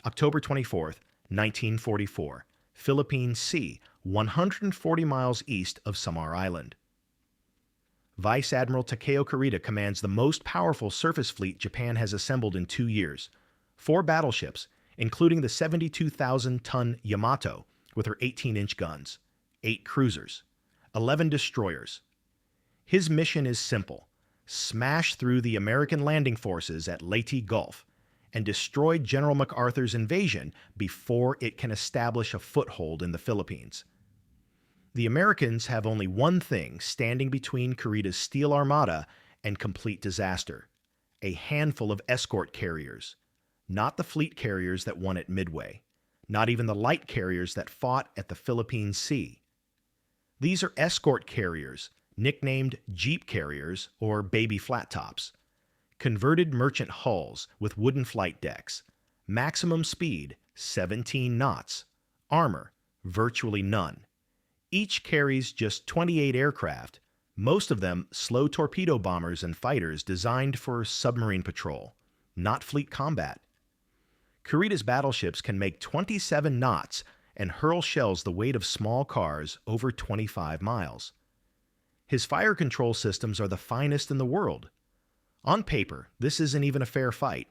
October 24th, 1944, Philippine Sea, 140 miles east of Samar Island. Vice Admiral Takeo Kurita commands the most powerful surface fleet Japan has assembled in 2 years. 4 battleships, including the 72,000-ton Yamato with her 18-inch guns, 8 cruisers, 11 destroyers. His mission is simple: smash through the American landing forces at Leyte Gulf and destroy General MacArthur's invasion before it can establish a foothold in the Philippines. The Americans have only one thing standing between Kurita's steel armada and complete disaster: a handful of escort carriers. Not the fleet carriers that won at Midway, not even the light carriers that fought at the Philippine Sea. These are escort carriers, nicknamed Jeep carriers or baby flattops. Converted merchant hulls with wooden flight decks. Maximum speed, 17 knots. Armor, virtually none. Each carries just 28 aircraft, most of them slow torpedo bombers and fighters designed for submarine patrol, not fleet combat. Kurita's battleships can make 27 knots and hurl shells the weight of small cars over 25 miles. His fire control systems are the finest in the world. On paper, this isn't even a fair fight.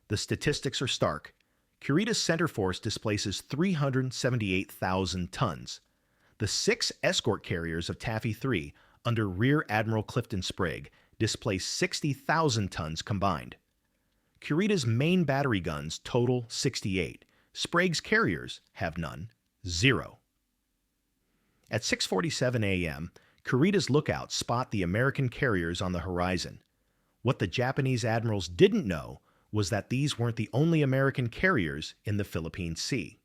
The statistics are stark. Kurita's center force displaces 378,000 tons. The 6 escort carriers of Taffy 3 under Rear Admiral Clifton Sprague displace 60,000 tons combined. Kurita's main battery guns total 68. Sprague's carriers have none, 0. At 6:47 a.m., Kurita's lookouts spot the American carriers on the horizon. What the Japanese admirals didn't know was that these weren't the only American carriers in the Philippine Sea.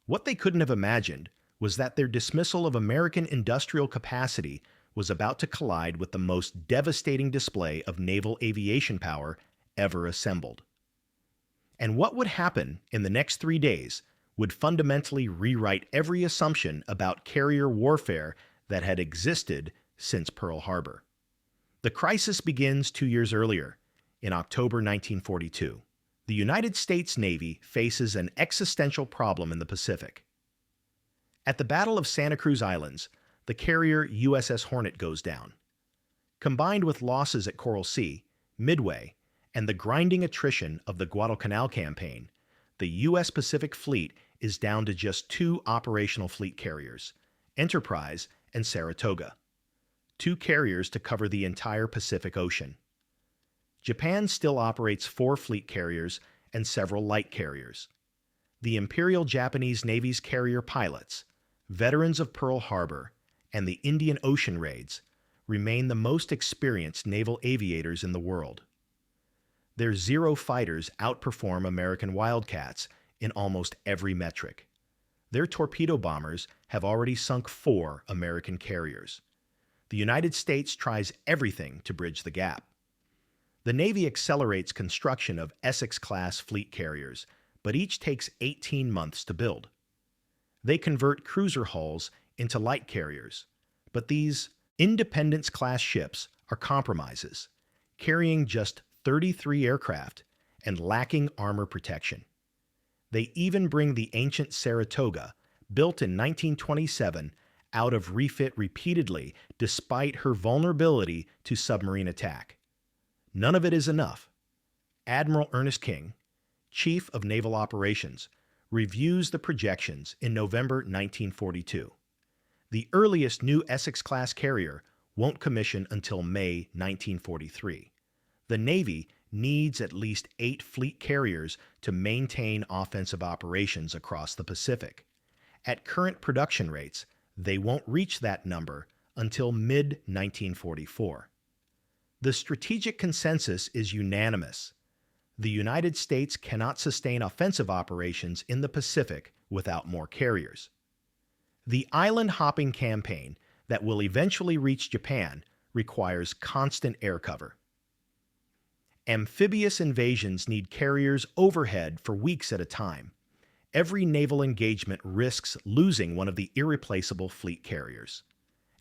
What they couldn't have imagined was that their dismissal of American industrial capacity was about to collide with the most devastating display of naval aviation power ever assembled. And what would happen in the next 3 days would fundamentally rewrite every assumption about carrier warfare that had existed since Pearl Harbor. The crisis begins 2 years earlier, in October 1942. The United States Navy faces an existential problem in the Pacific. At the Battle of Santa Cruz Islands, the carrier USS Hornet goes down. Combined with losses at Coral Sea, Midway, and the grinding attrition of the Guadalcanal campaign, the U.S. Pacific Fleet is down to just 2 operational fleet carriers, Enterprise and Saratoga. 2 carriers to cover the entire Pacific Ocean. Japan still operates 4 fleet carriers and several light carriers. The Imperial Japanese Navy's carrier pilots, veterans of Pearl Harbor and the Indian Ocean raids, remain the most experienced naval aviators in the world. Their Zero fighters outperform American Wildcats in almost every metric. Their torpedo bombers have already sunk 4 American carriers. The United States tries everything to bridge the gap. The Navy accelerates construction of Essex-class fleet carriers, but each takes 18 months to build. They convert cruiser hulls into light carriers, but these Independence-class ships are compromises, carrying just 33 aircraft and lacking armor protection. They even bring the ancient Saratoga, built in 1927, out of refit repeatedly despite her vulnerability to submarine attack. None of it is enough. Admiral Ernest King, Chief of Naval Operations, reviews the projections in November 1942. The earliest new Essex-class carrier won't commission until May 1943. The Navy needs at least 8 fleet carriers to maintain offensive operations across the Pacific. At current production rates, they won't reach that number until mid-1944. The strategic consensus is unanimous. The United States cannot sustain offensive operations in the Pacific without more carriers. The island-hopping campaign that will eventually reach Japan requires constant air cover. Amphibious invasions need carriers overhead for weeks at a time. Every naval engagement risks losing one of the irreplaceable fleet carriers.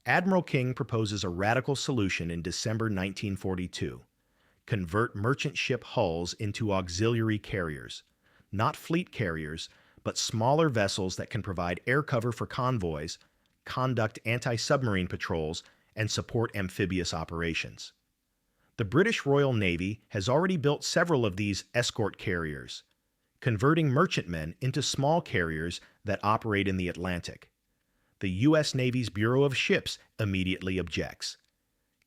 Admiral King proposes a radical solution in December 1942. Convert merchant ship hulls into auxiliary carriers. not fleet carriers, but smaller vessels that can provide air cover for convoys, conduct anti-submarine patrols, and support amphibious operations. The British Royal Navy has already built several of these escort carriers, converting merchantmen into small carriers that operate in the Atlantic. The U.S. Navy's Bureau of Ships immediately objects.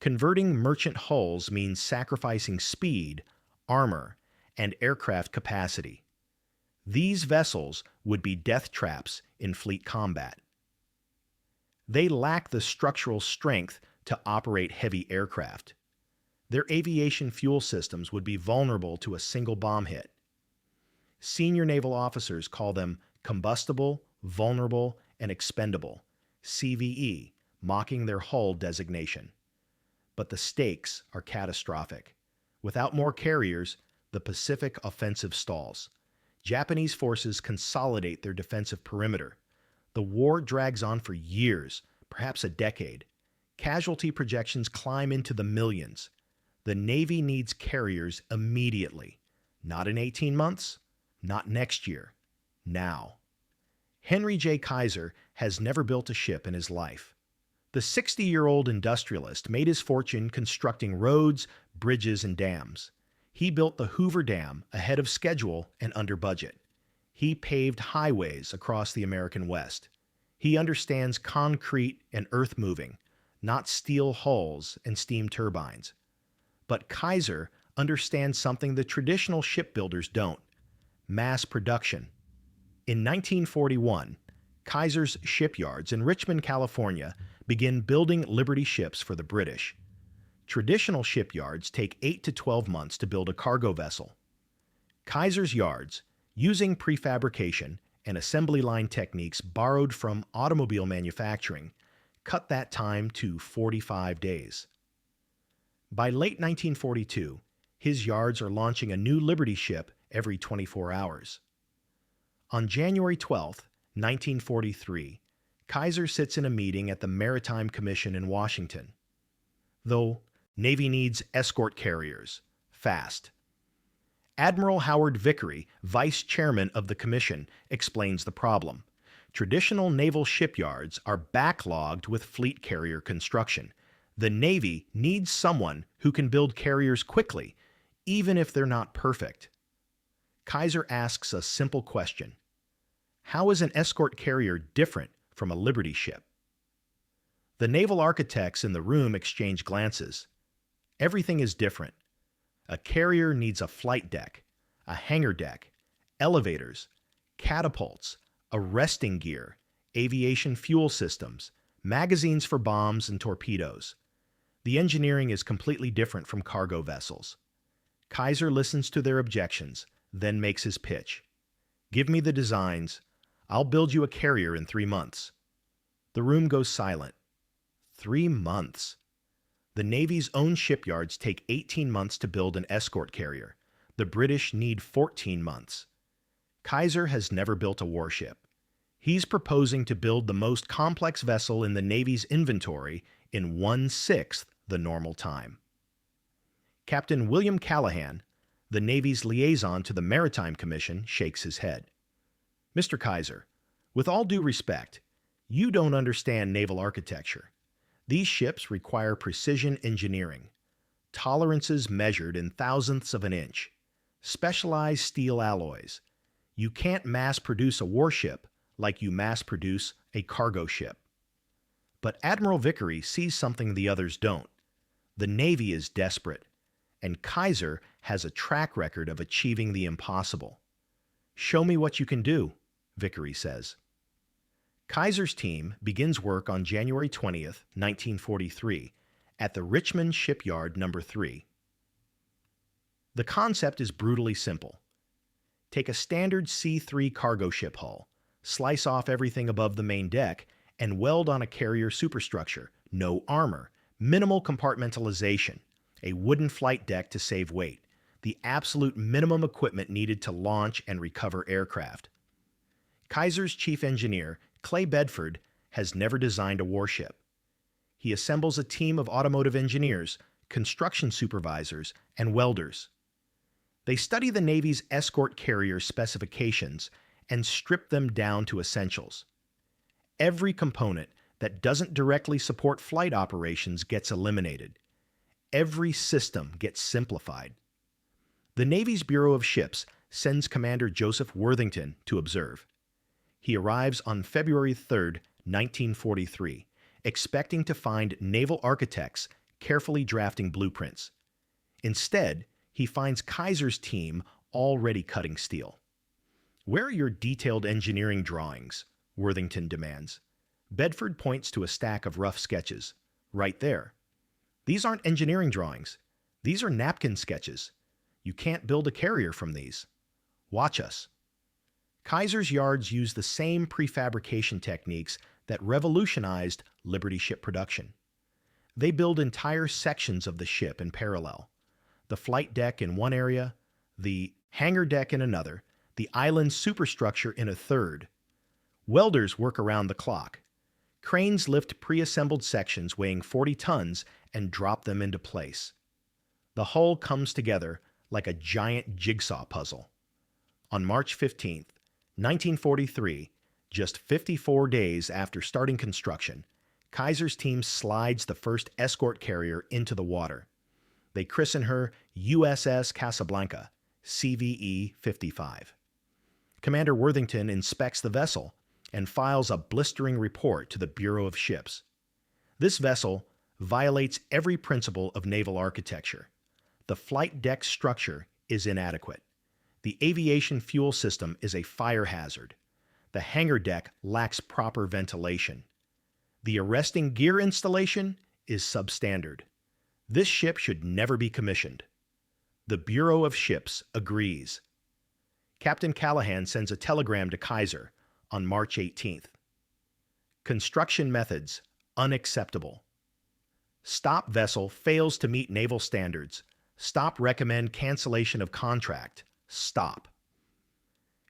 Converting merchant hulls means sacrificing speed, armor, and aircraft capacity. These vessels would be death traps in fleet combat. They lack the structural strength to operate heavy aircraft. Their aviation fuel systems would be vulnerable to a single bomb hit. Senior naval officers call them combustible, vulnerable, and expendable, CVE, mocking their hull designation. But the stakes are catastrophic. Without more carriers, the Pacific offensive stalls. Japanese forces consolidate their defensive perimeter. The war drags on for years, perhaps a decade. Casualty projections climb into the millions. The Navy needs carriers immediately. Not in 18 months, not next year, now. Henry J. Kaiser has never built a ship in his life. The 60-year-old industrialist made his fortune constructing roads, bridges, and dams. He built the Hoover Dam ahead of schedule and under budget. He paved highways across the American West. He understands concrete and earth moving, not steel hulls and steam turbines. But Kaiser understands something the traditional shipbuilders don't: mass production. In 1941, Kaiser's shipyards in Richmond, California, begin building Liberty ships for the British. Traditional shipyards take 8 to 12 months to build a cargo vessel. Kaiser's yards, using prefabrication and assembly line techniques borrowed from automobile manufacturing, cut that time to 45 days. By late 1942, his yards are launching a new Liberty ship every 24 hours. On January 12, 1943, Kaiser sits in a meeting at the Maritime Commission in Washington. Though Navy needs escort carriers, fast. Admiral Howard Vickery, vice chairman of the commission, explains the problem. Traditional naval shipyards are backlogged with fleet carrier construction. The Navy needs someone who can build carriers quickly, even if they're not perfect. Kaiser asks a simple question: how is an escort carrier different from a Liberty ship? The naval architects in the room exchange glances. Everything is different. A carrier needs a flight deck, a hangar deck, elevators, catapults, arresting gear, aviation fuel systems, magazines for bombs and torpedoes. The engineering is completely different from cargo vessels. Kaiser listens to their objections, then makes his pitch. Give me the designs. I'll build you a carrier in 3 months. The room goes silent. 3 months. The Navy's own shipyards take 18 months to build an escort carrier. The British need 14 months. Kaiser has never built a warship. He's proposing to build the most complex vessel in the Navy's inventory in 1/6 the normal time. Captain William Callahan, the Navy's liaison to the Maritime Commission, shakes his head. Mr. Kaiser, with all due respect, you don't understand naval architecture. These ships require precision engineering, tolerances measured in thousandths of an inch, specialized steel alloys. You can't mass-produce a warship like you mass-produce a cargo ship. But Admiral Vickery sees something the others don't. The Navy is desperate, and Kaiser has a track record of achieving the impossible. Show me what you can do, Vickery says. Kaiser's team begins work on January 20th, 1943, at the Richmond Shipyard No. 3. The concept is brutally simple. Take a standard C3 cargo ship hull, slice off everything above the main deck, and weld on a carrier superstructure, no armor, minimal compartmentalization, a wooden flight deck to save weight, the absolute minimum equipment needed to launch and recover aircraft. Kaiser's chief engineer, Clay Bedford, has never designed a warship. He assembles a team of automotive engineers, construction supervisors, and welders. They study the Navy's escort carrier specifications and strip them down to essentials. Every component that doesn't directly support flight operations gets eliminated. Every system gets simplified. The Navy's Bureau of Ships sends Commander Joseph Worthington to observe. He arrives on February 3, 1943, expecting to find naval architects carefully drafting blueprints. Instead, he finds Kaiser's team already cutting steel. "Where are your detailed engineering drawings?" Worthington demands. Bedford points to a stack of rough sketches. "Right there." "These aren't engineering drawings. These are napkin sketches. You can't build a carrier from these. Watch us." Kaiser's yards use the same prefabrication techniques that revolutionized Liberty ship production. They build entire sections of the ship in parallel. The flight deck in one area, the hangar deck in another, the island superstructure in a third. Welders work around the clock. Cranes lift pre-assembled sections weighing 40 tons and drop them into place. The hull comes together like a giant jigsaw puzzle. On March 15, 1943, just 54 days after starting construction, Kaiser's team slides the first escort carrier into the water. They christen her USS Casablanca, CVE 55. Commander Worthington inspects the vessel and files a blistering report to the Bureau of Ships. This vessel violates every principle of naval architecture. The flight deck structure is inadequate. The aviation fuel system is a fire hazard. The hangar deck lacks proper ventilation. The arresting gear installation is substandard. This ship should never be commissioned. The Bureau of Ships agrees. Captain Callahan sends a telegram to Kaiser on March 18th. Construction methods unacceptable. Stop vessel fails to meet naval standards. Stop recommend cancellation of contract. Stop.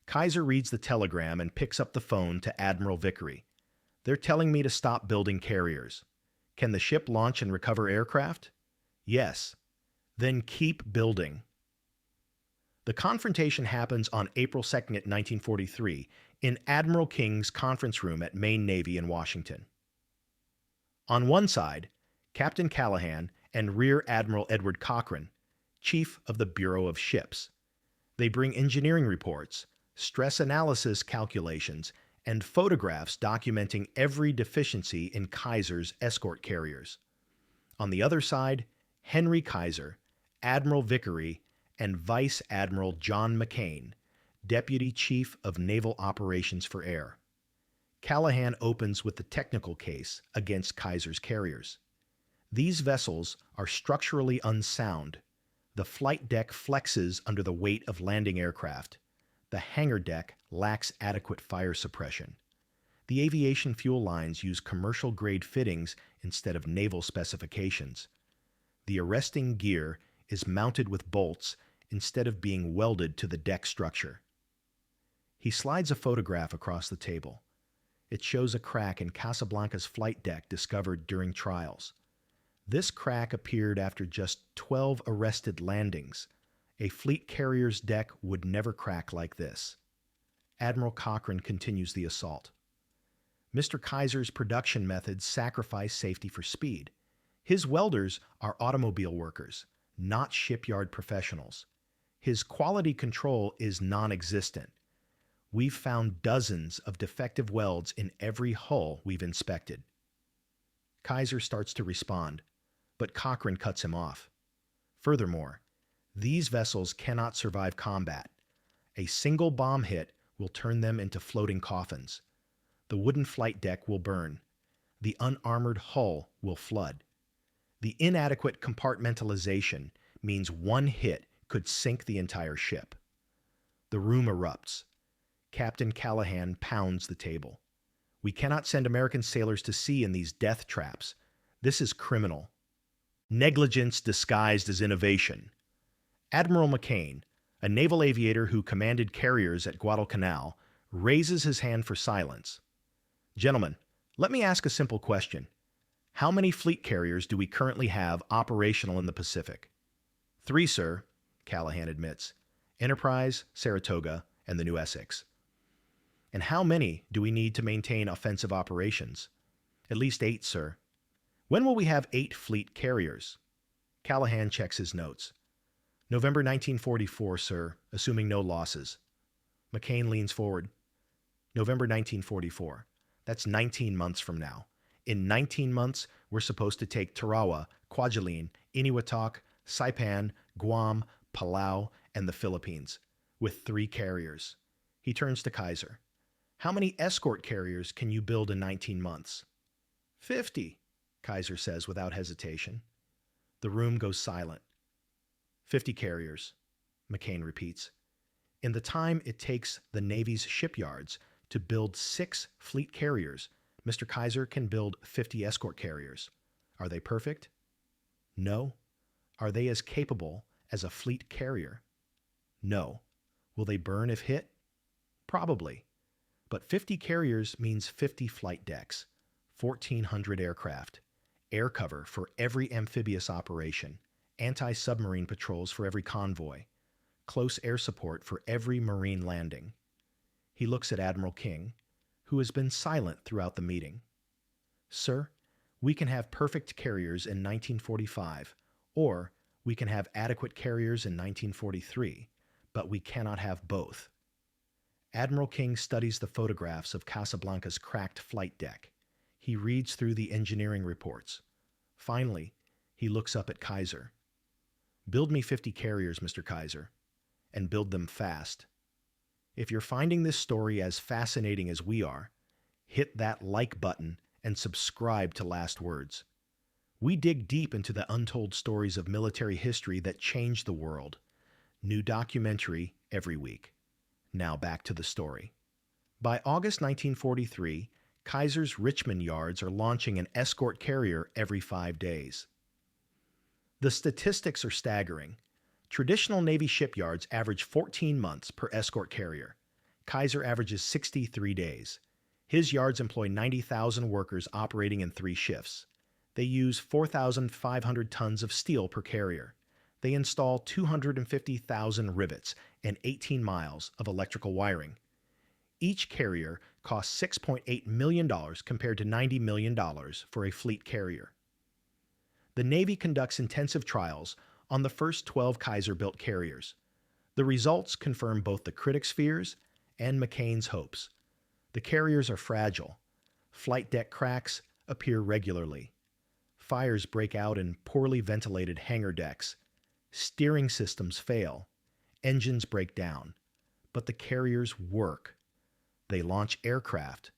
Kaiser reads the telegram and picks up the phone to Admiral Vickery. "They're telling me to stop building carriers. Can the ship launch and recover aircraft?" "Yes." "Then keep building." The confrontation happens on April 2, 1943, in Admiral King's conference room at Maine Navy in Washington. On one side, Captain Callahan and Rear Admiral Edward Cochrane, Chief of the Bureau of Ships. They bring engineering reports, stress analysis calculations, and photographs documenting every deficiency in Kaiser's escort carriers. On the other side, Henry Kaiser, Admiral Vickery, and Vice Admiral John McCain, Deputy Chief of Naval Operations for Air. Callahan opens with the technical case against Kaiser's carriers. These vessels are structurally unsound. The flight deck flexes under the weight of landing aircraft. The hangar deck lacks adequate fire suppression. The aviation fuel lines use commercial-grade fittings instead of naval specifications. The arresting gear is mounted with bolts instead of being welded to the deck structure. He slides a photograph across the table. It shows a crack in Casablanca's flight deck discovered during trials. This crack appeared after just 12 arrested landings. A fleet carrier's deck would never crack like this. Admiral Cochrane continues the assault. Mr. Kaiser's production methods sacrifice safety for speed. His welders are automobile workers, not shipyard professionals. His quality control is non-existent. We've found dozens of defective welds in every hull we've inspected. Kaiser starts to respond, but Cochrane cuts him off. Furthermore, these vessels cannot survive combat. A single bomb hit will turn them into floating coffins. The wooden flight deck will burn. The unarmored hull will flood. The inadequate compartmentalization means one hit could sink the entire ship. The room erupts. Captain Callahan pounds the table. "We cannot send American sailors to sea in these death traps. This is criminal. Negligence disguised as innovation." Admiral McCain, a naval aviator who commanded carriers at Guadalcanal, raises his hand for silence. "Gentlemen, let me ask a simple question. How many fleet carriers do we currently have operational in the Pacific?" "3, sir," Callahan admits. Enterprise, Saratoga, and the New Essex. And how many do we need to maintain offensive operations? At least 8, sir. When will we have 8 fleet carriers? Callahan checks his notes. November 1944, sir, assuming no losses. McCain leans forward. November 1944. That's 19 months from now. In 19 months, we're supposed to take Tarawa, Kwajalein, Eniwetok, Saipan, Guam, Palau, and the Philippines, with 3 carriers. He turns to Kaiser. How many escort carriers can you build in 19 months? 50, Kaiser says without hesitation. The room goes silent. 50 carriers, McCain repeats. In the time it takes the Navy's shipyards to build 6 fleet carriers, Mr. Kaiser can build 50 escort carriers. Are they perfect? No. Are they as capable as a fleet carrier? No. Will they burn if hit? Probably. But 50 carriers means 50 flight decks, 1,400 aircraft, air cover for every amphibious operation, anti-submarine patrols for every convoy, close air support for every marine landing. He looks at Admiral King, who has been silent throughout the meeting. Sir, we can have perfect carriers in 1945, or we can have adequate carriers in 1943, but we cannot have both. Admiral King studies the photographs of Casablanca's cracked flight deck. He reads through the engineering reports. Finally, he looks up at Kaiser. Build me 50 carriers, Mr. Kaiser, and build them fast. If you're finding this story as fascinating as we are, hit that like button and subscribe to Last Words. We dig deep into the untold stories of military history that changed the world. New documentary every week. Now back to the story. By August 1943, Kaiser's Richmond yards are launching an escort carrier every 5 days. The statistics are staggering. Traditional Navy shipyards average 14 months per escort carrier. Kaiser averages 63 days. His yards employ 90,000 workers operating in 3 shifts. They use 4,500 tons of steel per carrier. They install 250,000 rivets and 18 miles of electrical wiring. Each carrier costs $6.8 million compared to $90 million for a fleet carrier. The Navy conducts intensive trials on the first 12 Kaiser-built carriers. The results confirm both the critics' fears and McCain's hopes. The carriers are fragile. Flight deck cracks appear regularly. Fires break out in poorly ventilated hangar decks. Steering systems fail. Engines break down. But the carriers work. They launch aircraft.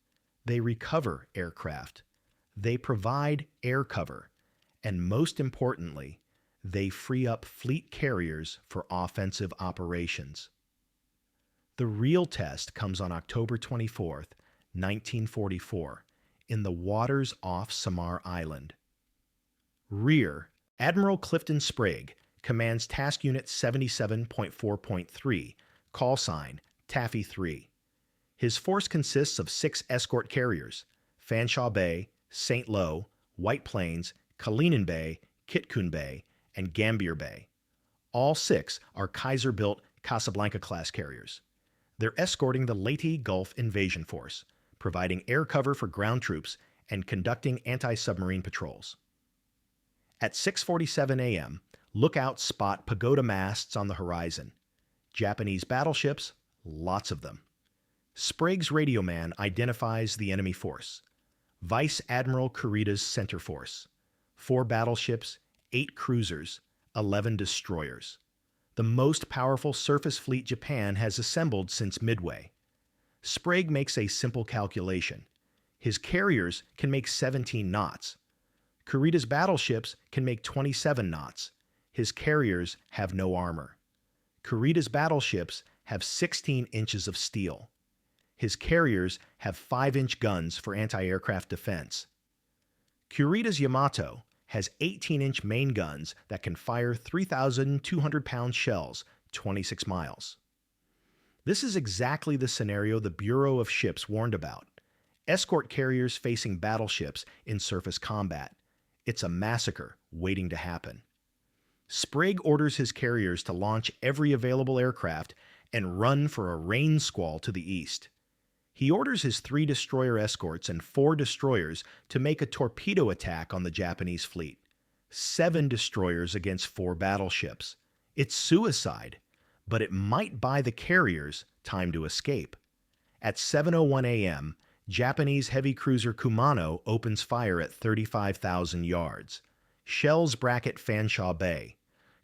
They recover aircraft. They provide air cover. And most importantly, they free up fleet carriers for offensive operations. The real test comes on October 24th, 1944, in the waters off Samar Island. Rear, Admiral Clifton Sprague commands Task Unit 77.4.3, call sign Taffy 3. His force consists of 6 escort carriers, Fanshawe Bay, St. Lo, White Plains, Kalinin Bay, Kitkun Bay, and Gambier Bay. All 6 are Kaiser-built Casablanca-class carriers. They're escorting the Leyte Gulf Invasion Force, providing air cover for ground troops and conducting anti-submarine patrols. At 6:47 a.m., lookouts spot pagoda masts on the horizon. Japanese battleships, lots of them. Sprague's radio man identifies the enemy force. Vice Admiral Kurita's center force. 4 battleships, 8 cruisers, 11 destroyers. The most powerful surface fleet Japan has assembled since Midway. Sprague makes a simple calculation. His carriers can make 17 knots. Kurita's battleships can make 27 knots. His carriers have no armor. Kurita's battleships have 16 inches of steel. His carriers have 5-inch guns for anti-aircraft defense. Kurita's Yamato has 18-inch main guns that can fire 3,200-pound shells 26 miles. This is exactly the scenario the Bureau of Ships warned about. Escort carriers facing battleships in surface combat. It's a massacre waiting to happen. Sprague orders his carriers to launch every available aircraft and run for a rain squall to the east. He orders his 3 destroyer escorts and 4 destroyers to make a torpedo attack on the Japanese fleet. 7 destroyers against 4 battleships. It's suicide, but it might buy the carriers time to escape. At 7:01 a.m., Japanese heavy cruiser Kumano opens fire at 35,000 yards. Shells bracket Fanshawe Bay.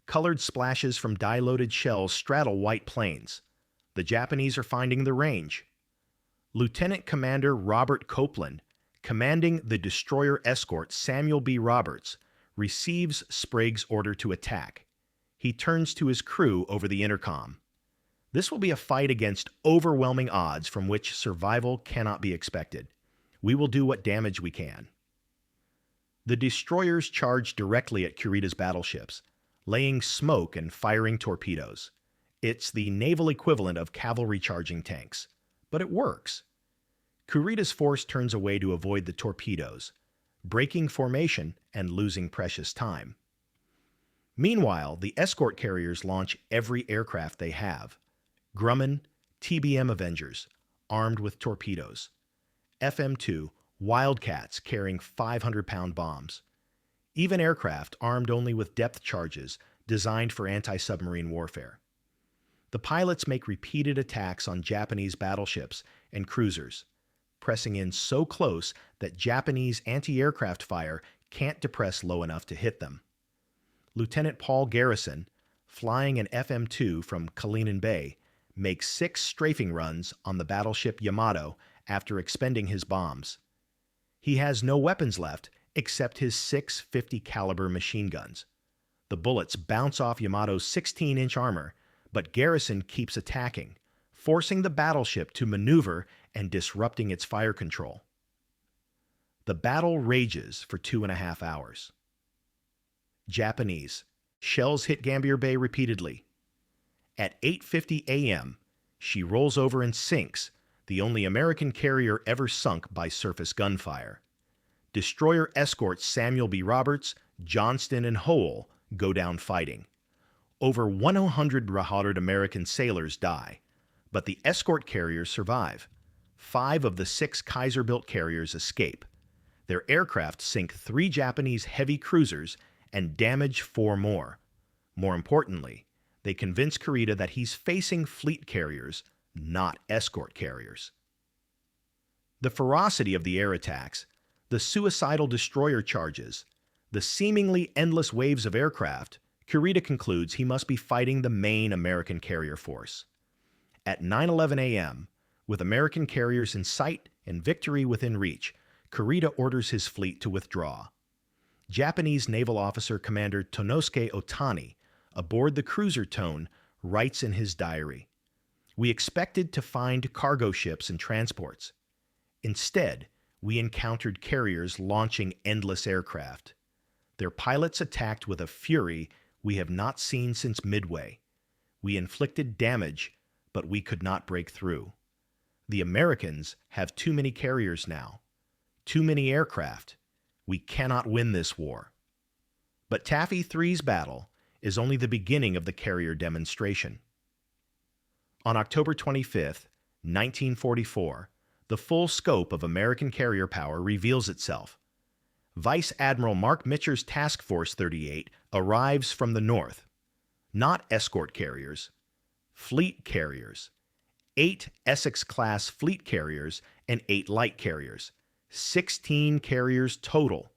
Colored splashes from die-loaded shells straddle white plains. The Japanese are finding the range. Lieutenant Commander Robert Copeland, commanding the destroyer escort Samuel B. Roberts, receives Sprague's order to attack. He turns to his crew over the intercom. This will be a fight against overwhelming odds from which survival cannot be expected. We will do what damage we can. The destroyers charge directly at Kurita's battleships, laying smoke and firing torpedoes. It's the naval equivalent of cavalry charging tanks, but it works. Kurita's force turns away to avoid the torpedoes, breaking formation and losing precious time. Meanwhile, the escort carriers launch every aircraft they have. Grumman, TBM Avengers, armed with torpedoes. FM-2 Wildcats carrying 500-pound bombs. Even aircraft armed only with depth charges designed for anti-submarine warfare. The pilots make repeated attacks on Japanese battleships and cruisers, pressing in so close that Japanese anti-aircraft fire can't depress low enough to hit them. Lieutenant Paul Garrison, flying an FM-2 from Kalinin Bay, makes 6 strafing runs on the battleship Yamato after expending his bombs. He has no weapons left except his 6 .50 caliber machine guns. The bullets bounce off Yamato's 16-inch armor, but Garrison keeps attacking, forcing the battleship to maneuver and disrupting its fire control. The battle rages for 2.5 hours. Japanese. Shells hit Gambier Bay repeatedly. At 8:50 a.m., she rolls over and sinks, the only American carrier ever sunk by surface gunfire. Destroyer escorts Samuel B. Roberts, Johnston, and Howell go down fighting. Over 100 beheaded American sailors die, but the escort carriers survive. 5 of the 6 Kaiser-built carriers escape. Their aircraft sink 3 Japanese heavy cruisers and damage 4 more. More importantly, they convince Kurita that he's facing fleet carriers, not escort carriers. The ferocity of the air attacks, the suicidal destroyer charges, the seemingly endless waves of aircraft, Kurita concludes he must be fighting the main American carrier force. At 9:11 a.m., with American carriers in sight and victory within reach, Kurita orders his fleet to withdraw. Japanese naval officer Commander Tonosuke Otani, aboard the cruiser Tone, writes in his diary, "We expected to find cargo ships and transports. Instead, we encountered carriers launching endless aircraft. Their pilots attacked with a fury we have not seen since Midway. We inflicted damage, but we could not break through. The Americans have too many carriers now, too many aircraft. We cannot win this war." But Taffy 3's battle is only the beginning of the carrier demonstration. On October 25, 1944, the full scope of American carrier power reveals itself. Vice Admiral Mark Mitcher's Task Force 38 arrives from the north. Not escort carriers, fleet carriers. 8 Essex-class fleet carriers and 8 light carriers. 16 carriers total.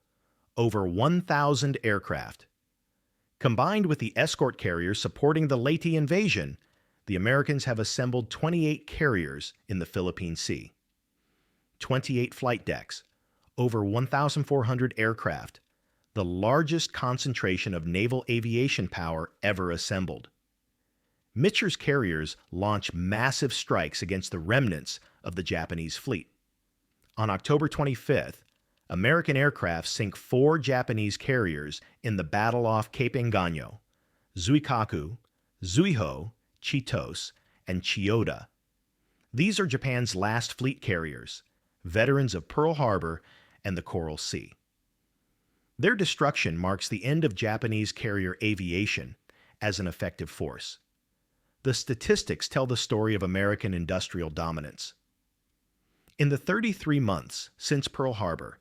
Over 1,000 aircraft. Combined with the escort carriers supporting the Leyte invasion, the Americans have assembled 28 carriers in the Philippine Sea. 28 flight decks, over 1,400 aircraft, the largest concentration of naval aviation power ever assembled. Mitcher's carriers launch massive strikes against the remnants of the Japanese fleet. On October 25th, American aircraft sink 4 Japanese carriers in the battle off Cape Engano, Zuikaku, Zuiho, Chitos, and Chiyoda. These are Japan's last fleet carriers, veterans of Pearl Harbor and the Coral Sea. Their destruction marks the end of Japanese carrier aviation as an effective force. The statistics tell the story of American industrial dominance. In the 33 months since Pearl Harbor,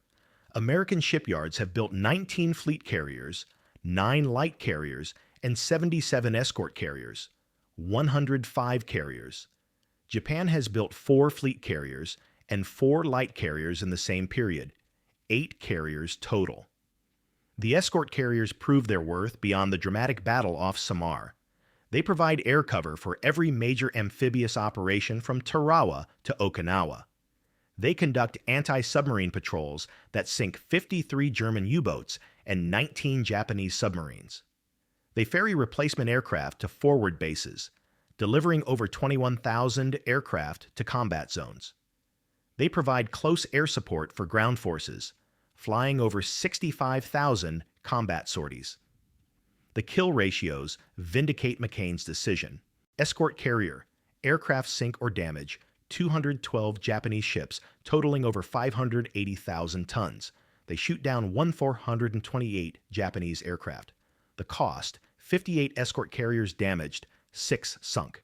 American shipyards have built 19 fleet carriers, 9 light carriers, and 77 escort carriers, 105 carriers. Japan has built 4 fleet carriers and 4 light carriers in the same period, 8 carriers total. The escort carriers prove their worth beyond the dramatic battle off Samar. They provide air cover for every major amphibious operation from Tarawa to Okinawa. They conduct anti-submarine patrols that sink 53 German U-boats and 19 Japanese submarines. They ferry replacement aircraft to forward bases, delivering over 21,000 aircraft to combat zones. They provide close air support for ground forces, flying over 65,000 combat sorties. The kill ratios vindicate McCain's decision. Escort carrier, aircraft sink or damage, 212 Japanese ships totaling over 580,000 tons. They shoot down 1,428 Japanese aircraft. The cost, 58 escort carriers damaged, 6 sunk.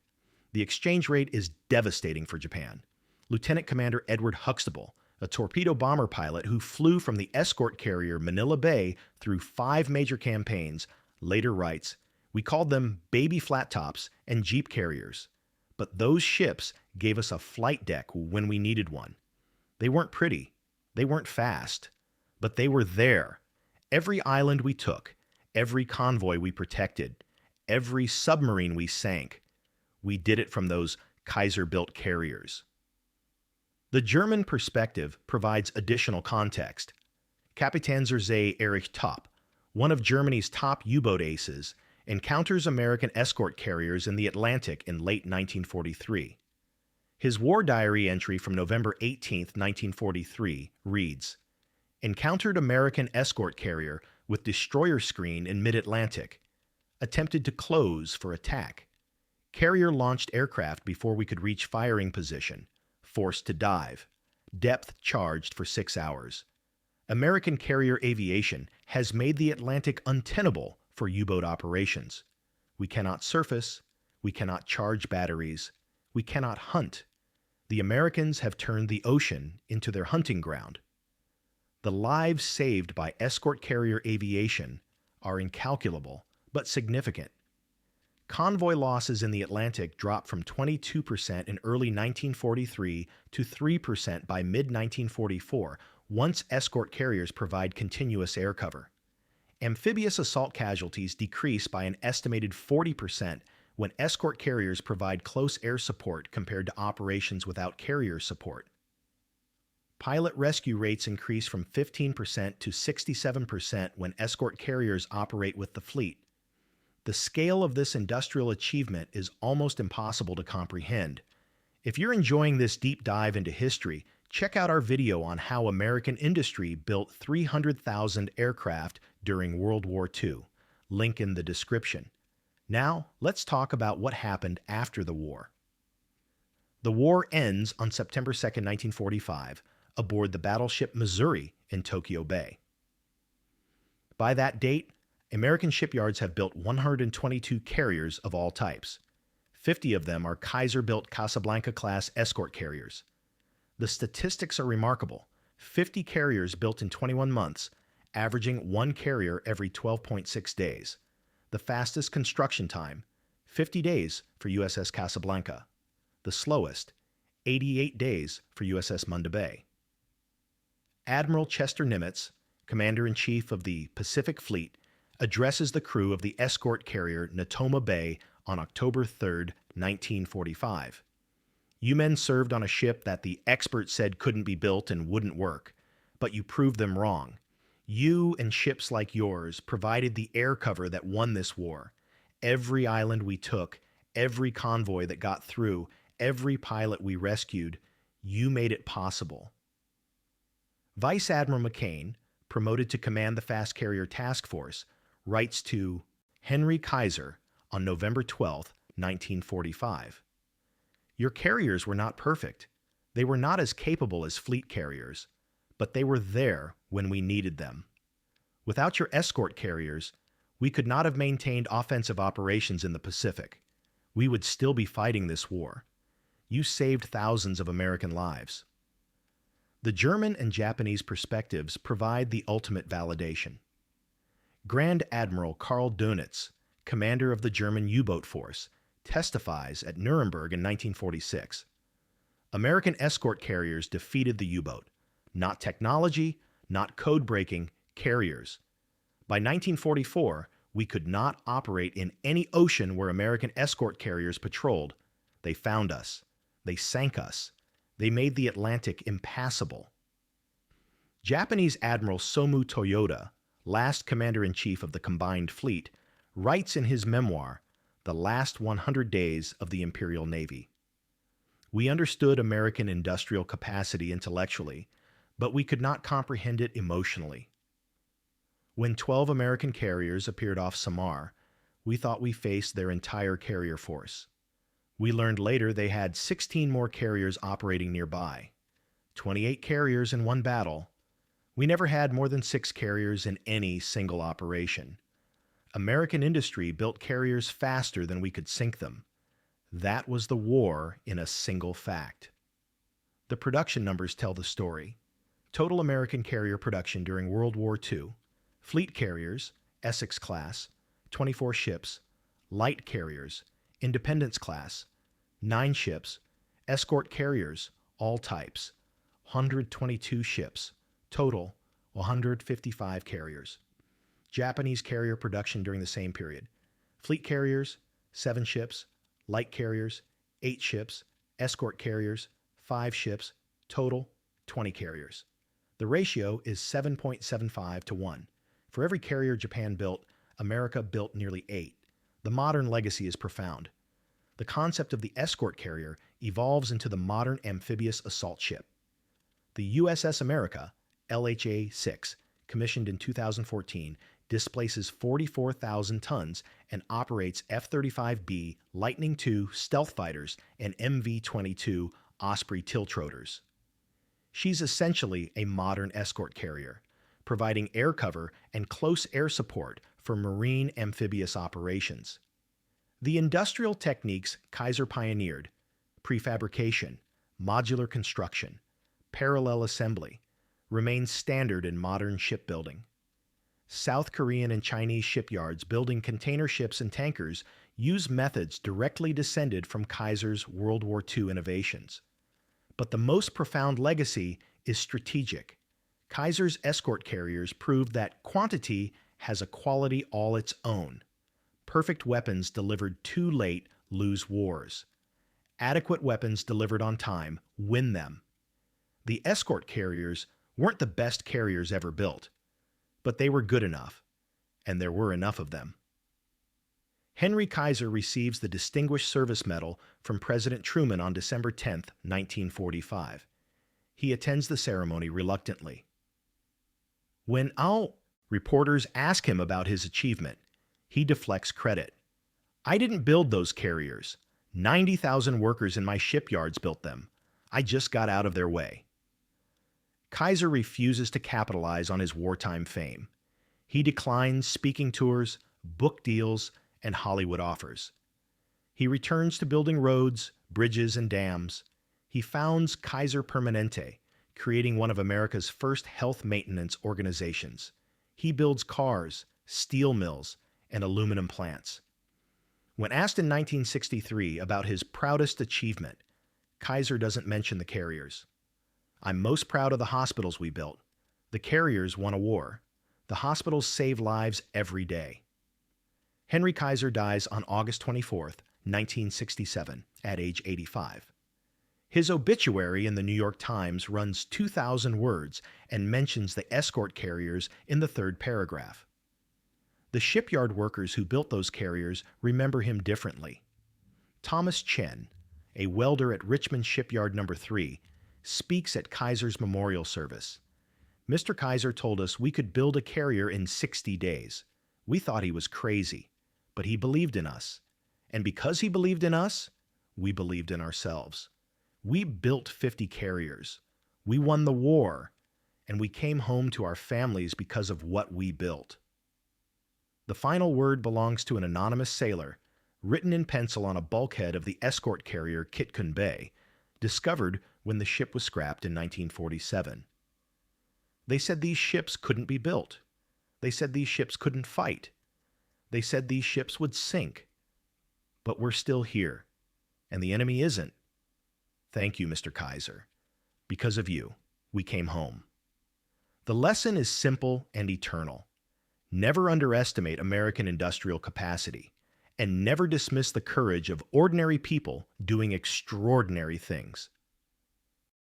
The exchange rate is devastating for Japan. Lieutenant Commander Edward Huxtable, a torpedo bomber pilot who flew from the escort carrier Manila Bay through 5 major campaigns, later writes, "We called them baby flat tops and jeep carriers. But those ships gave us a flight deck when we needed one. They weren't pretty, they weren't fast, but they were there. Every island we took, every convoy we protected, every submarine we sank, we did it from those Kaiser-built carriers." The German perspective provides additional context. Kapitänzersee Erich Topp, one of Germany's top U-boat aces, encounters American escort carriers in the Atlantic in late 1943. His war diary entry from November 18, 1943, reads, "Encountered American escort carrier with destroyer screen in mid-Atlantic. Attempted to close for attack. Carrier launched aircraft before we could reach firing position. Forced to dive. Depth charged for 6 hours. American carrier aviation has made the Atlantic untenable for U-boat operations. We cannot surface. We cannot charge batteries. We cannot hunt. The Americans have turned the ocean into their hunting ground." The lives saved by escort carrier aviation are incalculable, but significant. Convoy losses in the Atlantic dropped from 22% in early 1943 to 3% by mid-1944 once escort carriers provide continuous air cover. Amphibious assault casualties decrease by an estimated 40% when escort carriers provide close air support compared to operations without carrier support. Pilot rescue rates increase from 15% to 67% when escort carriers operate with the fleet. The scale of this industrial achievement is almost impossible to comprehend. If you're enjoying this deep dive into history, check out our video on how American industry built 300,000 aircraft during World War II. Link in the description. Now, let's talk about what happened after the war. The war ends on September 2, 1945, aboard the battleship Missouri in Tokyo Bay. By that date, American shipyards have built 122 carriers of all types. 50 of them are Kaiser-built Casablanca-class escort carriers. The statistics are remarkable. 50 carriers built in 21 months, averaging 1 carrier every 12.6 days. The fastest construction time, 50 days for USS Casablanca. The slowest, 88 days for USS Munda Bay. Admiral Chester Nimitz, Commander-in-Chief of the Pacific Fleet, addresses the crew of the escort carrier Natoma Bay on October 3, 1945. "You men served on a ship that the experts said couldn't be built and wouldn't work, but you proved them wrong. You and ships like yours provided the air cover that won this war. Every island we took, every convoy that got through, every pilot we rescued, you made it possible." Vice Admiral McCain, promoted to command the Fast Carrier Task Force, writes to Henry Kaiser on November 12, 1945. "Your carriers were not perfect. They were not as capable as fleet carriers, but they were there when we needed them. Without your escort carriers, we could not have maintained offensive operations in the Pacific. We would still be fighting this war. You saved thousands of American lives. The German and Japanese perspectives provide the ultimate validation. Grand Admiral Karl Dönitz, commander of the German U-boat force, testifies at Nuremberg in 1946. American escort carriers defeated the U-boat. Not technology, not code-breaking, carriers. By 1944, we could not operate in any ocean where American escort carriers patrolled. They found us. They sank us. They made the Atlantic impassable. Japanese Admiral Somu Toyoda, last commander-in-chief of the combined fleet, writes in his memoir, The Last 100 Days of the Imperial Navy. We understood American industrial capacity intellectually, but we could not comprehend it emotionally. When 12 American carriers appeared off Samar, we thought we faced their entire carrier force. We learned later they had 16 more carriers operating nearby. 28 carriers in one battle. We never had more than 6 carriers in any single operation. American industry built carriers faster than we could sink them. That was the war in a single fact. The production numbers tell the story. Total American carrier production during World War II, fleet carriers, Essex class, 24 ships, light carriers, Independence class, 9 ships, escort carriers, all types, 122 ships, total 155 carriers. Japanese carrier production during the same period. Fleet carriers, 7 ships, light carriers, 8 ships, escort carriers, 5 ships, total 20 carriers. The ratio is 7.75 to 1. For every carrier Japan built, America built nearly 8. The modern legacy is profound. The concept of the escort carrier evolves into the modern amphibious assault ship. The USS America, LHA-6, commissioned in 2014, displaces 44,000 tons and operates F-35B Lightning II stealth fighters and MV-22 Osprey tiltrotors. She's essentially a modern escort carrier, providing air cover and close air support for marine amphibious operations. The industrial techniques Kaiser pioneered, prefabrication, modular construction, parallel assembly, remain standard in modern shipbuilding. South Korean and Chinese shipyards building container ships and tankers use methods directly descended from Kaiser's World War II innovations. But the most profound legacy is strategic. Kaiser's escort carriers proved that quantity has a quality all its own. Perfect weapons delivered too late lose wars. Adequate weapons delivered on time win them. The escort carriers weren't the best carriers ever built, but they were good enough, and there were enough of them. Henry Kaiser receives the Distinguished Service Medal from President Truman on December 10, 1945. He attends the ceremony reluctantly. When reporters ask him about his achievement, he deflects credit. I didn't build those carriers. 90,000 workers in my shipyards built them. I just got out of their way. Kaiser refuses to capitalize on his wartime fame. He declines speaking tours, book deals, and Hollywood offers. He returns to building roads, bridges, and dams. He founds Kaiser Permanente, creating one of America's first health maintenance organizations. He builds cars, steel mills, and aluminum plants. When asked in 1963 about his proudest achievement, Kaiser doesn't mention the carriers. I'm most proud of the hospitals we built. The carriers won a war. The hospitals save lives every day. Henry Kaiser dies on August 24, 1967, at age 85. His obituary in the New York Times runs 2,000 words and mentions the escort carriers in the 3rd paragraph. The shipyard workers who built those carriers remember him differently. Thomas Chen, a welder at Richmond Shipyard No. 3, speaks at Kaiser's memorial service. Mr. Kaiser told us we could build a carrier in 60 days. We thought he was crazy, but he believed in us. And because he believed in us, we believed in ourselves. We built 50 carriers. We won the war. and we came home to our families because of what we built. The final word belongs to an anonymous sailor, written in pencil on a bulkhead of the escort carrier Kitkun Bay, discovered when the ship was scrapped in 1947. They said these ships couldn't be built. They said these ships couldn't fight. They said these ships would sink. But we're still here, and the enemy isn't. Thank you, Mr. Kaiser. Because of you, we came home. The lesson is simple and eternal. Never underestimate American industrial capacity, and never dismiss the courage of ordinary people doing extraordinary things.